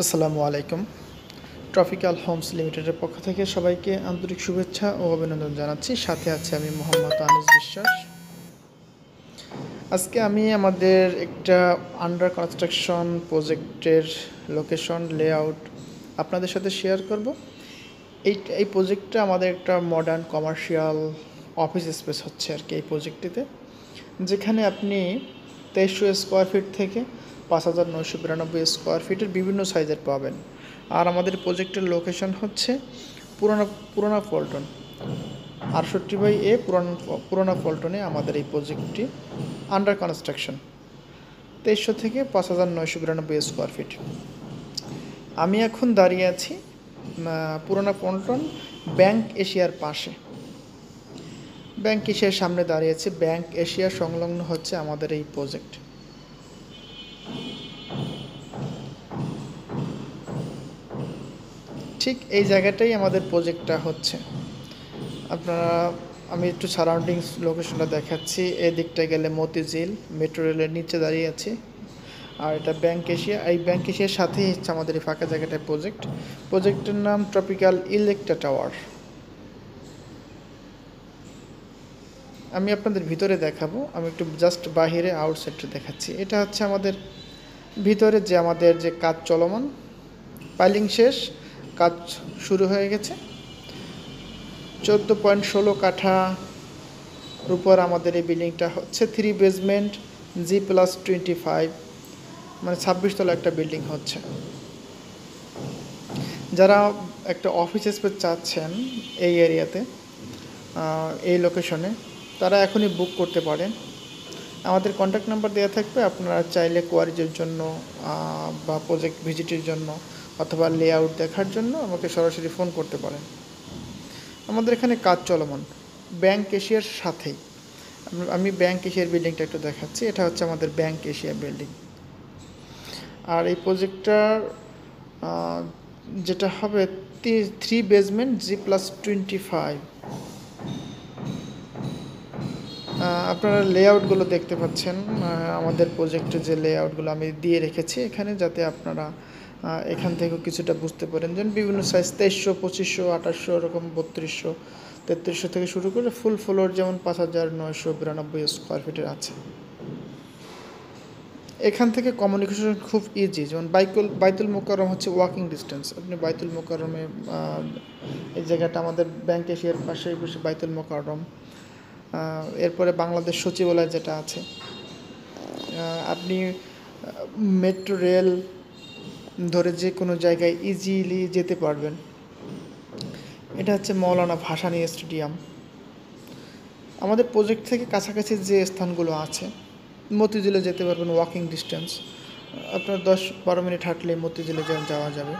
আসসালামু আলাইকুম। Tropical Holmes লিমিটেডের পক্ষ থেকে সবাইকে আন্তরিক শুভেচ্ছা ও অভিনন্দন জানাচ্ছি। সাথে আছে আমি মোহাম্মদ আনিস বিশ্বাস। আজকে আমি আমাদের একটা আন্ডার কনস্ট্রাকশন প্রজেক্টের লোকেশন লেআউট আপনাদের সাথে শেয়ার করব। এই প্রজেক্টটা আমাদের একটা মডার্ন কমার্শিয়াল অফিস স্পেস হচ্ছে আর কি এই প্রজেক্টটিতে, যেখানে আপনি 2300 স্কোয়ার ফিট থেকে 5992 স্কোয়ার ফিটের বিভিন্ন সাইজের পাবেন। আর আমাদের প্রজেক্টের লোকেশন হচ্ছে পুরানা পল্টন 68/A পুরানা পল্টনে আমাদের এই প্রজেক্টটি আন্ডার কনস্ট্রাকশন 2300 থেকে 5992 স্কোয়ার ফিট। আমি এখন দাঁড়িয়ে আছি পুরানা পল্টন ব্যাংক এশিয়ার পাশে। ব্যাংক এশিয়ার সামনে দাঁড়িয়েছে। ব্যাংক এশিয়া সংলগ্ন হচ্ছে আমাদের এই প্রজেক্ট। ঠিক এই জায়গাটাই আমাদের প্রজেক্টটা হচ্ছে। আমি একটু সারাউন্ডিংস লোকেশনটা দেখাচ্ছি। এই দিকটায় গেলে মতিঝিল মেট্রো রেলের নিচে দাঁড়িয়ে আছি। আর এটা ব্যাংক এশিয়া। এই ব্যাংক এশিয়ার সাথেই হচ্ছে আমাদের এই ফাঁকা জায়গাটায় প্রজেক্টের নাম ট্রপিক্যাল ইলেকট্রা টাওয়ার। আমি আপনাদের ভিতরে দেখাবো। আমি একটু জাস্ট বাহিরে আউটসাইডটা দেখাচ্ছি। এটা হচ্ছে আমাদের ভিতরে আমাদের যে কাজ চলমান, পাইলিং শেষ, কাজ শুরু হয়ে গেছে। 14.16 কাঠার উপর আমাদের এই বিল্ডিংটা হচ্ছে। 3 বেসমেন্ট G+25, মানে 26 তলা একটা বিল্ডিং হচ্ছে। যারা একটা অফিস স্পেস চাচ্ছেন এই এরিয়াতে, এই লোকেশনে, তারা এখনই বুক করতে পারেন। আমাদের কন্ট্যাক্ট নাম্বার দেওয়া থাকবে। আপনারা চাইলে কোয়ারিজের জন্য বা প্রজেক্ট ভিজিটের জন্য অথবা লেআউট দেখার জন্য আমাকে সরাসরি ফোন করতে পারেন। আমাদের এখানে কাজ চলমান ব্যাংক এশিয়ার সাথেই। আমি ব্যাংক এশিয়ার বিল্ডিংটা একটু দেখাচ্ছি। এটা হচ্ছে আমাদের ব্যাংক এশিয়া বিল্ডিং। আর এই প্রজেক্টটার যেটা হবে 3 বেসমেন্ট G+25। আপনারা লেআউটগুলো দেখতে পাচ্ছেন। আমাদের প্রজেক্টের যে লেআউটগুলো আমি দিয়ে রেখেছি এখানে, যাতে আপনারা এখান থেকেও কিছুটা বুঝতে পারেন। যেন বিভিন্ন সাইজ 2300, 2500, 2800, এরকম 3200, 3300 থেকে শুরু করে ফুল ফ্লোর যেমন 5992 স্কোয়ার ফিটের আছে। এখান থেকে কমিউনিকেশন খুব ইজি। যেমন বাইতুল মোকাররম হচ্ছে ওয়াকিং ডিস্টেন্স। আপনি বাইতুল মোকাররমে, এই জায়গাটা আমাদের ব্যাংক এশিয়ার পাশেই বসে বাইতুল মোকাররম। এরপরে বাংলাদেশ সচিবালয় যেটা আছে, আপনি মেট্রো রেল ধরে যে কোনো জায়গায় ইজিলি যেতে পারবেন। এটা হচ্ছে মৌলানা ভাসানী স্টেডিয়াম। আমাদের প্রজেক্ট থেকে কাছাকাছি যে স্থানগুলো আছে, মতিঝিলে যেতে পারবেন ওয়াকিং ডিস্টেন্স। আপনার 10-12 মিনিট হাঁটলে মতিঝিলে যাওয়া যাবে।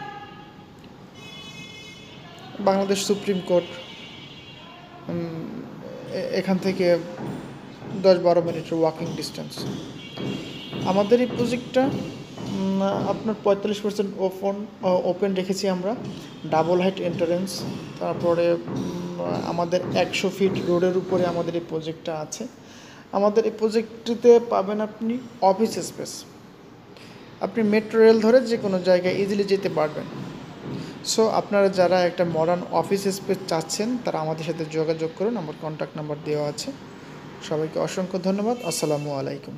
বাংলাদেশ সুপ্রিম কোর্ট এখান থেকে 10-12 মিনিটের ওয়াকিং ডিস্টেন্স। আমাদের এই প্রজেক্টটা আপনার 45% ওপেন রেখেছি আমরা। Double height entrance. তারপরে আমাদের 100 ফিট রোডের উপরে আমাদের এই প্রজেক্টটা আছে। আমাদের এই প্রজেক্টটিতে পাবেন আপনি অফিস স্পেস। আপনি মেট্রো রেল ধরে যে কোনো জায়গায় ইজিলি যেতে পারবেন। সো আপনারা যারা একটা মডার্ন অফিস স্পেস চাচ্ছেন, তারা আমাদের সাথে যোগাযোগ করুন। আমার কন্ট্যাক্ট নাম্বার দেওয়া আছে। সবাইকে অসংখ্য ধন্যবাদ। আসসালামু আলাইকুম।